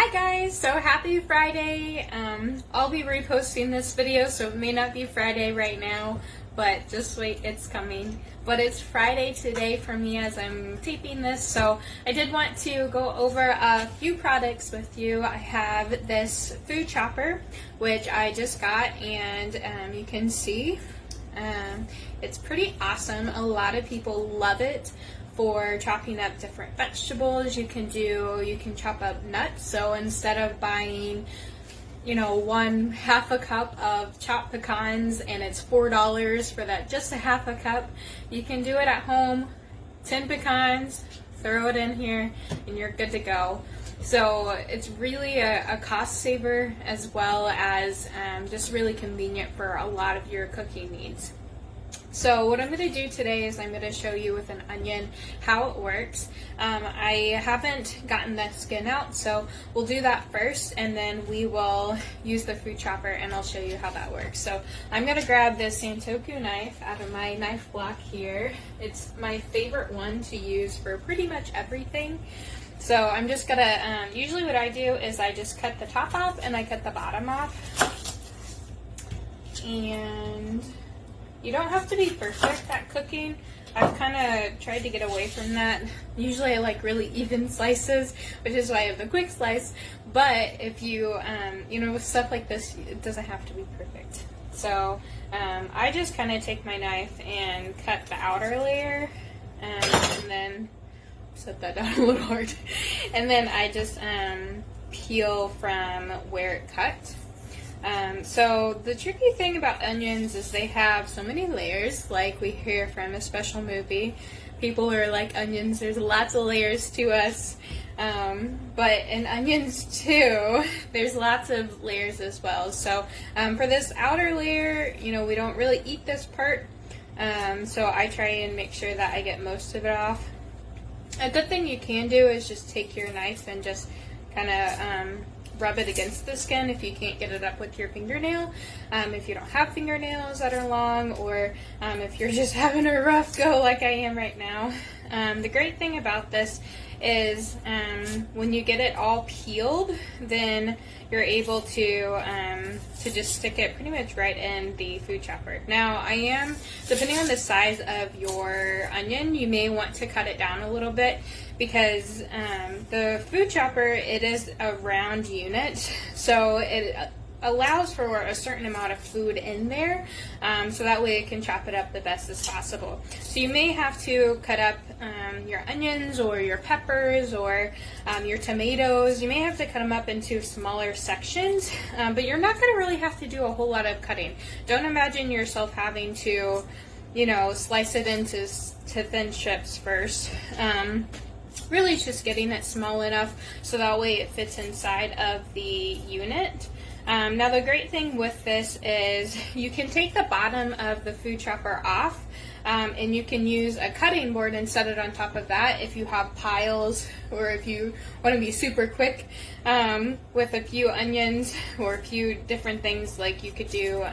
Hi guys, so happy Friday. I'll be reposting this video, so it may not be Friday right now, but just wait, it's coming. But it's Friday today for me as I'm taping this, so I did want to go over a few products with you. I have this food chopper, which I just got, and you can see it's pretty awesome. A lot of people love it for chopping up different vegetables. You can chop up nuts. So instead of buying, half a cup of chopped pecans and it's $4 for that, just a half a cup, you can do it at home. 10 pecans, throw it in here, and you're good to go. So it's really a cost saver as well as just really convenient for a lot of your cooking needs. So what I'm going to do today is I'm going to show you with an onion how it works. I haven't gotten the skin out, so we'll do that first, and then we will use the food chopper and I'll show you how that works. So I'm going to grab this Santoku knife out of my knife block here. It's my favorite one to use for pretty much everything. So I'm just going to, usually what I do is I just cut the top off and I cut the bottom off. And you don't have to be perfect at cooking. I've kind of tried to get away from that. Usually I like really even slices, which is why I have the quick slice. But if you, with stuff like this, it doesn't have to be perfect. So I just kind of take my knife and cut the outer layer, and then set that down a little hard. And then I just peel from where it cut. So the tricky thing about onions is they have so many layers, like we hear from a special movie. People are like onions, there's lots of layers to us. But in onions too, there's lots of layers as well. So for this outer layer, we don't really eat this part. So I try and make sure that I get most of it off. A good thing you can do is just take your knife and just kind of rub it against the skin if you can't get it up with your fingernail. If you don't have fingernails that are long, or if you're just having a rough go like I am right now. The great thing about this is when you get it all peeled, then you're able to just stick it pretty much right in the food chopper. Now depending on the size of your onion, you may want to cut it down a little bit, because the food chopper, it is a round unit, so it allows for a certain amount of food in there, so that way it can chop it up the best as possible. So you may have to cut up your onions or your peppers or your tomatoes. You may have to cut them up into smaller sections, but you're not going to really have to do a whole lot of cutting. Don't imagine yourself having to, slice it into thin strips first. Really just getting it small enough so that way it fits inside of the unit. Now the great thing with this is you can take the bottom of the food chopper off, and you can use a cutting board and set it on top of that if you have piles, or if you want to be super quick with a few onions or a few different things, like you could do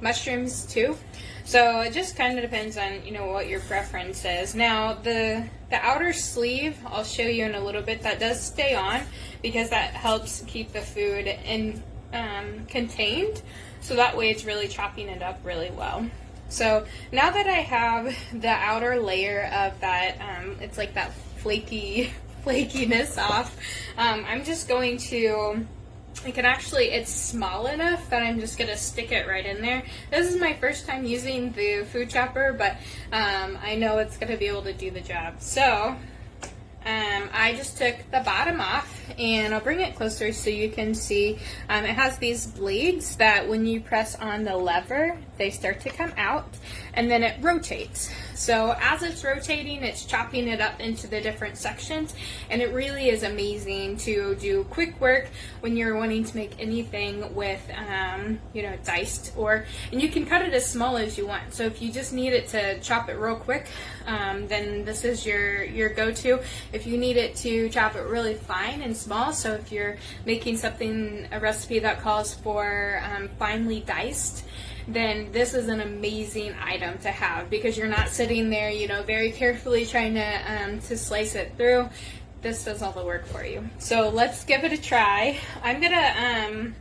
mushrooms too. So it just kind of depends on what your preference is. Now the outer sleeve, I'll show you in a little bit, that does stay on because that helps keep the food contained, so that way it's really chopping it up really well. So now that I have the outer layer of that, it's like that flakiness off, I'm just going to, it's small enough that I'm just going to stick it right in there. This is my first time using the food chopper, but I know it's going to be able to do the job. So I just took the bottom off, and I'll bring it closer so you can see. It has these blades that when you press on the lever, they start to come out, and then it rotates. So as it's rotating, it's chopping it up into the different sections, and it really is amazing to do quick work when you're wanting to make anything with, diced, and you can cut it as small as you want. So if you just need it to chop it real quick, then this is your go-to. If you need it to chop it really fine and small, so if you're making a recipe that calls for finely diced, then this is an amazing item to have, because you're not sitting there, very carefully trying to slice it through. this does all the work for you. So let's give it a try. I'm gonna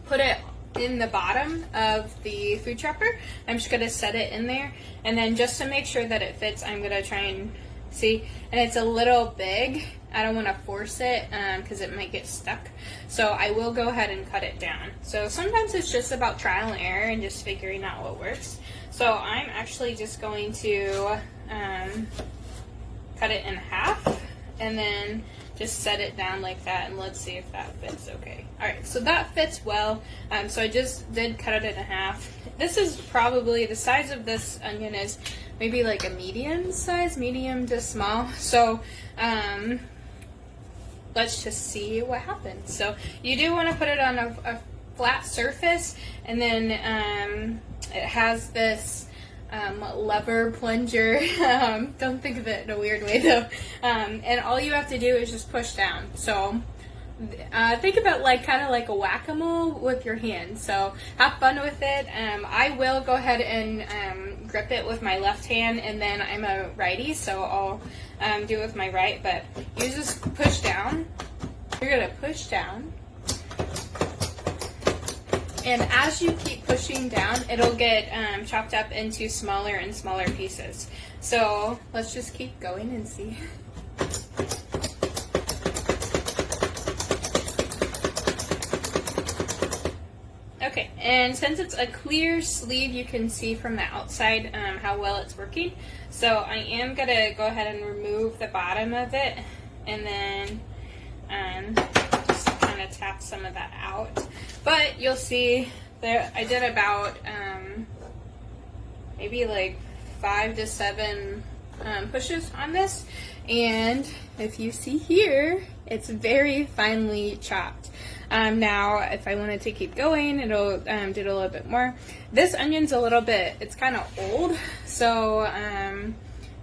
put it in the bottom of the food chopper. I'm just gonna set it in there, and then just to make sure that it fits, I'm gonna try and see. And it's a little big. I don't want to force it because it might get stuck. So I will go ahead and cut it down. So sometimes it's just about trial and error and just figuring out what works. So I'm actually just going to cut it in half and then just set it down like that, and let's see if that fits okay. Alright, so that fits well. So I just did cut it in half. This is probably, the size of this onion is maybe like a medium size, medium to small. So let's just see what happens. So you do want to put it on a flat surface, and then it has this lever plunger. Don't think of it in a weird way though. And all you have to do is just push down. So think of it like kind of like a whack-a-mole with your hand. So have fun with it. I will go ahead and grip it with my left hand, and then I'm a righty, so I'll do it with my right. But you just push down. You're gonna push down. And as you keep pushing down, it'll get chopped up into smaller and smaller pieces. So let's just keep going and see. Okay, and since it's a clear sleeve, you can see from the outside how well it's working. So I am gonna go ahead and remove the bottom of it, and then just kind of tap some of that out. But you'll see there I did about maybe like 5 to 7 pushes on this, and if you see here, it's very finely chopped. Now if I wanted to keep going, it'll do it a little bit more. This onion's a little bit, it's kind of old, so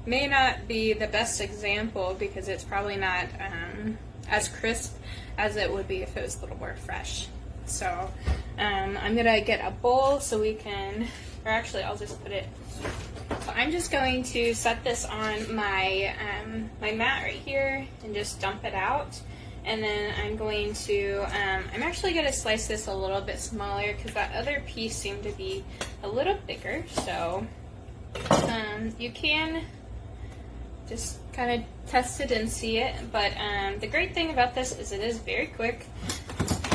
may not be the best example because it's probably not as crisp as it would be if it was a little more fresh. So I'm gonna get a bowl so we can, or actually I'll just put it, so I'm just going to set this on my my mat right here and just dump it out. And then I'm going to, I'm actually going to slice this a little bit smaller because that other piece seemed to be a little bigger. So you can just kind of test it and see it. But the great thing about this is it is very quick.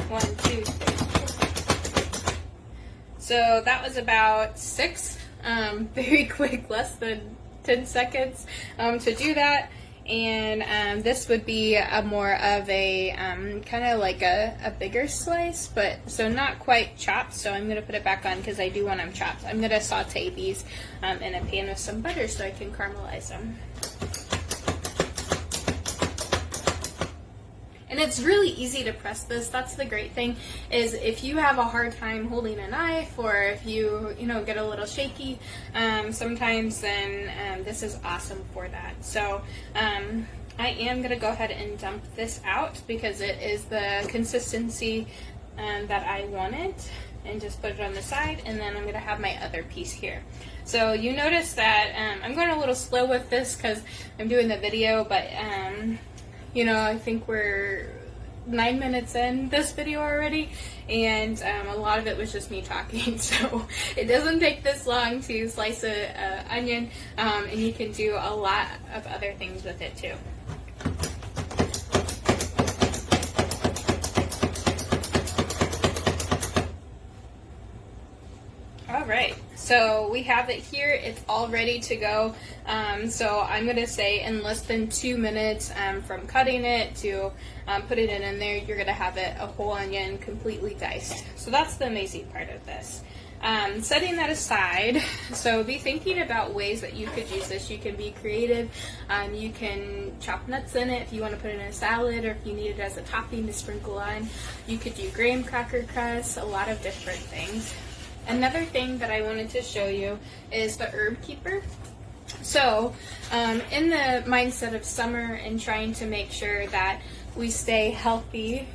1, 2, 3. So that was about 6. Very quick, less than 10 seconds to do that. And this would be a more of a kind of like a bigger slice, but so not quite chopped. So I'm going to put it back on because I do want them chopped. I'm going to saute these in a pan with some butter so I can caramelize them. And it's really easy to press this. That's the great thing, is if you have a hard time holding a knife, or if you get a little shaky sometimes, then this is awesome for that. So I am gonna go ahead and dump this out because it is the consistency that I wanted, and just put it on the side, and then I'm gonna have my other piece here. So you notice that I'm going a little slow with this because I'm doing the video, but I think we're 9 minutes in this video already, and a lot of it was just me talking, so it doesn't take this long to slice a onion, and you can do a lot of other things with it too. Alright, so we have it here. It's all ready to go. So I'm going to say in less than 2 minutes from cutting it to putting it in there, you're going to have it a whole onion completely diced. So that's the amazing part of this. Setting that aside, so be thinking about ways that you could use this. You can be creative. You can chop nuts in it if you want to put it in a salad, or if you need it as a topping to sprinkle on. You could do graham cracker crust, a lot of different things. Another thing that I wanted to show you is the herb keeper. So in the mindset of summer and trying to make sure that we stay healthy,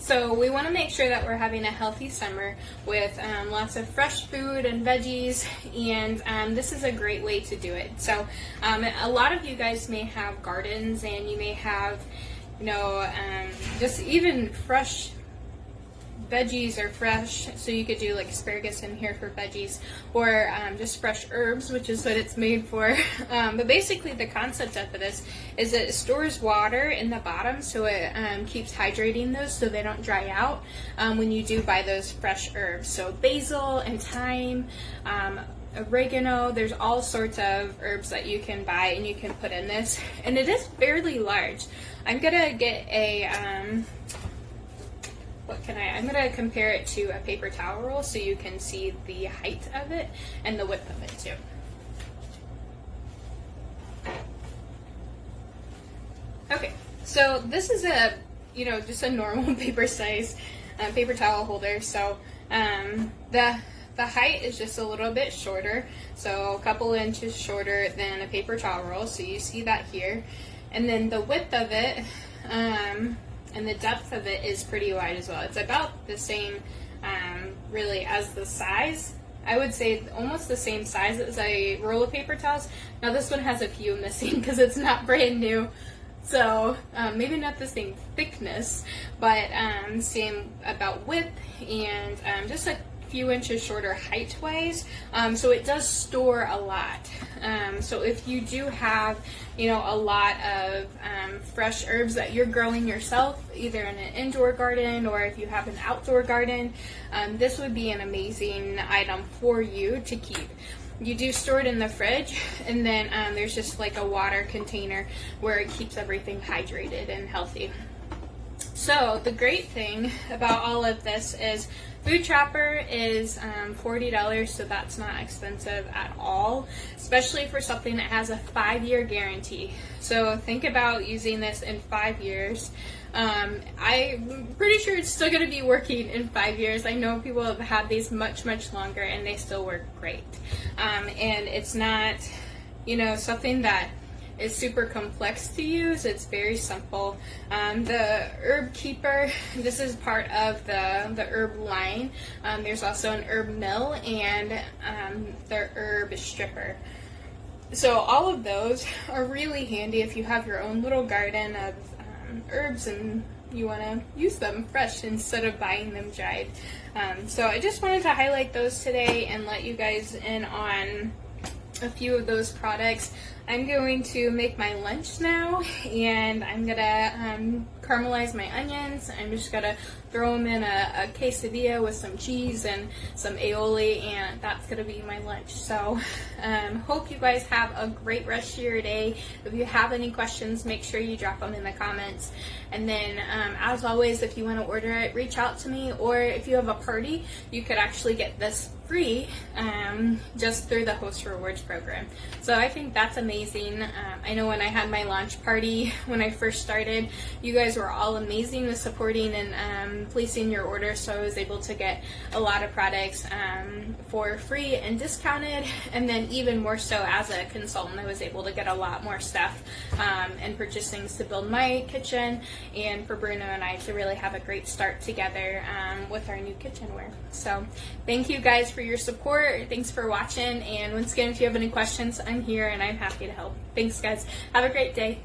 So we want to make sure that we're having a healthy summer with lots of fresh food and veggies, and this is a great way to do it. So a lot of you guys may have gardens, and you may have, just even fresh veggies are fresh, so you could do like asparagus in here for veggies, or just fresh herbs, which is what it's made for. But basically the concept of this is it stores water in the bottom, so it keeps hydrating those so they don't dry out when you do buy those fresh herbs. So basil and thyme, oregano, there's all sorts of herbs that you can buy and you can put in this, and it is fairly large. I'm gonna get a I'm going to compare it to a paper towel roll so you can see the height of it and the width of it too. Okay, so this is a, just a normal paper size paper towel holder. So the height is just a little bit shorter, so a couple inches shorter than a paper towel roll, so you see that here. And then the width of it, and the depth of it is pretty wide as well. It's about the same, really, as the size. I would say almost the same size as a roll of paper towels. Now this one has a few missing because it's not brand new. So maybe not the same thickness, but same about width, and just a few inches shorter height-wise. So it does store a lot. So if you do have, a lot of fresh herbs that you're growing yourself, either in an indoor garden or if you have an outdoor garden, this would be an amazing item for you to keep. You do store it in the fridge, and then there's just like a water container where it keeps everything hydrated and healthy. So the great thing about all of this is Food Trapper is $40, so that's not expensive at all, especially for something that has a 5-year guarantee. So think about using this in 5 years. I'm pretty sure it's still going to be working in 5 years. I know people have had these much, much longer, and they still work great. And it's not, something that is super complex to use. It's very simple. The herb keeper, this is part of the herb line. There's also an herb mill and the herb stripper. So all of those are really handy if you have your own little garden of herbs and you want to use them fresh instead of buying them dried. So I just wanted to highlight those today and let you guys in on a few of those products. I'm going to make my lunch now, and I'm gonna caramelize my onions. I'm just gonna throw them in a quesadilla with some cheese and some aioli, and that's gonna be my lunch. So hope you guys have a great rest of your day. If you have any questions, make sure you drop them in the comments. And then as always, if you want to order it, reach out to me, or if you have a party, you could actually get this free just through the Host Rewards program. So I think that's amazing. I know when I had my launch party when I first started, you guys were all amazing with supporting and placing your orders, so I was able to get a lot of products for free and discounted, and then even more so as a consultant, I was able to get a lot more stuff and purchase things to build my kitchen, and for Bruno and I to really have a great start together with our new kitchenware. So thank you guys for your support. Thanks for watching, and once again, if you have any questions, I'm here and I'm happy to help. Thanks guys. Have a great day.